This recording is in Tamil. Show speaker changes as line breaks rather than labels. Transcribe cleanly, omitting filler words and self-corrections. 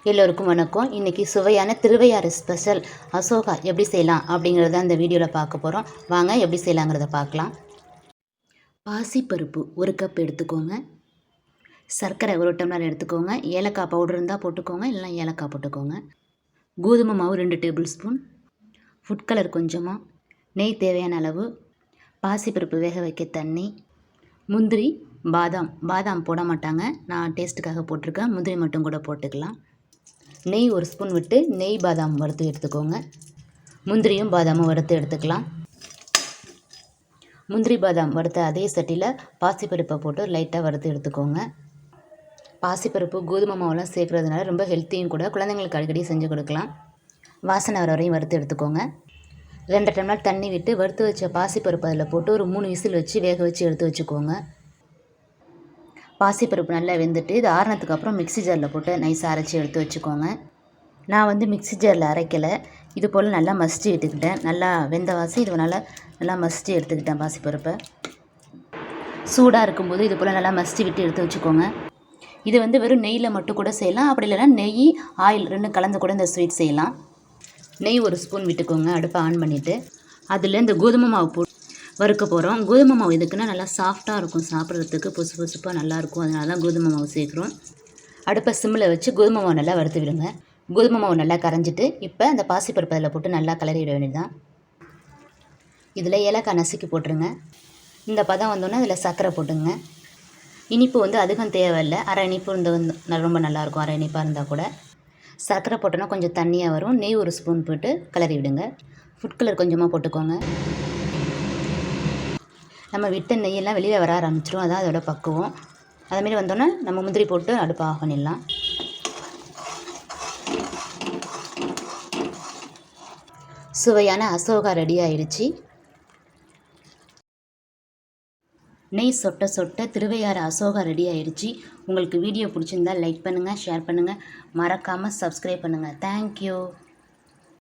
எல்லோருக்கும் வணக்கம். இன்றைக்கி சுவையான திருவையாறு ஸ்பெஷல் அசோகா எப்படி செய்யலாம் அப்படிங்கிறத இந்த வீடியோவில் பார்க்க போகிறோம். வாங்க எப்படி செய்யலாங்கிறத பார்க்கலாம். பாசிப்பருப்பு 1 கப் எடுத்துக்கோங்க. சர்க்கரை 1 டம்ளர் எடுத்துக்கோங்க. ஏலக்காய் பவுடர் இருந்தால் போட்டுக்கோங்க, இல்லைனா ஏலக்காய் போட்டுக்கோங்க. கோதுமை மாவு 2 டேபிள் ஸ்பூன், ஃபுட் கலர் கொஞ்சமாக, நெய் தேவையான அளவு, பாசிப்பருப்பு வேக வைக்க தண்ணி, முந்திரி, பாதாம் போட மாட்டாங்க, நான் டேஸ்ட்டுக்காக போட்டிருக்கேன். முந்திரி மட்டும் கூட போட்டுக்கலாம். நெய் 1 ஸ்பூன் விட்டு நெய் பாதாம் வறுத்து எடுத்துக்கோங்க. முந்திரியும் பாதாமும் வறுத்து எடுத்துக்கலாம். முந்திரி பாதாம் வறுத்த அதே சட்டியில் பாசிப்பருப்பை போட்டு லைட்டாக வறுத்து எடுத்துக்கோங்க. பாசிப்பருப்பு கோதுமை மாவுலாம் சேர்க்குறதுனால ரொம்ப ஹெல்த்தியும் கூட, குழந்தைங்களுக்கு அடிக்கடி செஞ்சு கொடுக்கலாம். வாசனை வர வரையும் வறுத்து எடுத்துக்கோங்க. 2 டம்ளர் தண்ணி விட்டு வறுத்து வச்ச பாசிப்பருப்பு அதில் போட்டு ஒரு 3 விசில் வச்சு வேக வச்சு எடுத்து வச்சுக்கோங்க. பாசிப்பருப்பு நல்லா வெந்துட்டு இது ஆறுனதுக்கு அப்புறம் மிக்ஸி ஜாரில் போட்டு நைஸாக அரைச்சி எடுத்து வச்சுக்கோங்க. நான் மிக்ஸி ஜாரில் அரைக்கலை, இது போல் நல்லா மசிச்சு எடுத்துக்கிட்டேன். நல்லா வெந்த வாசி இது நல்லா மசிச்சு எடுத்துக்கிட்டேன். பாசிப்பருப்பை சூடாக இருக்கும்போது இது போல் நல்லா மசிச்சு விட்டு எடுத்து வச்சுக்கோங்க. இது வெறும் நெய்யில் மட்டும் கூட செய்யலாம், அப்படி இல்லைன்னா நெய் ஆயில் 2 கலந்து கூட இந்த ஸ்வீட் செய்யலாம். நெய் 1 ஸ்பூன் விட்டுக்கோங்க. அடுப்பை ஆன் பண்ணிவிட்டு அதில் இந்த கோதுமை மாவு போட்டு வறுக்க போகிறோம். கோதுமை மாவு எதுக்குன்னா நல்லா சாஃப்டாக இருக்கும், சாப்பிட்றதுக்கு பொசு பொசுப்பாக நல்லாயிருக்கும். அதனால தான் கோதுமை மாவு சேர்க்குறோம். அடுப்பை சிம்மில் வச்சு கோதுமை மாவு நல்லா வறுத்து விடுங்க. கோதுமை மாவு நல்லா கரைஞ்சிட்டு இப்போ அந்த பாசிப்பருப்பு அதில் போட்டு நல்லா கிளறி விட வேண்டியதுதான். இதில் ஏலக்காய் நசுக்கி போட்டுருங்க. இந்த பதம் வந்தோன்னே அதில் சர்க்கரை போட்டுங்க. இனிப்பு அதிகம் தேவையில்லை, அரை இனிப்பு ரொம்ப நல்லாயிருக்கும். அரை இனிப்பாக இருந்தால் கூட சர்க்கரை போட்டோன்னா கொஞ்சம் தண்ணியாக வரும். நெய் 1 ஸ்பூன் போட்டு கிளறி விடுங்க. ஃபுட் கலர் கொஞ்சமாக போட்டுக்கோங்க. நம்ம விட்ட நெய்யெல்லாம் வெளியில் வர ஆரம்பிச்சிடும், அதான் அதோட பக்குவம். அதுமாரி வந்தோன்னே நம்ம முந்திரி போட்டு அடுப்பை ஆஃப் பண்ணிடலாம். சுவையான அசோகா ரெடி ஆயிடுச்சு. நெய் சொட்ட சொட்ட திருவையாறு அசோகா ரெடி ஆயிடுச்சு. உங்களுக்கு வீடியோ பிடிச்சிருந்தால் லைக் பண்ணுங்கள், ஷேர் பண்ணுங்கள், மறக்காமல் சப்ஸ்கிரைப் பண்ணுங்கள். தேங்க்யூ.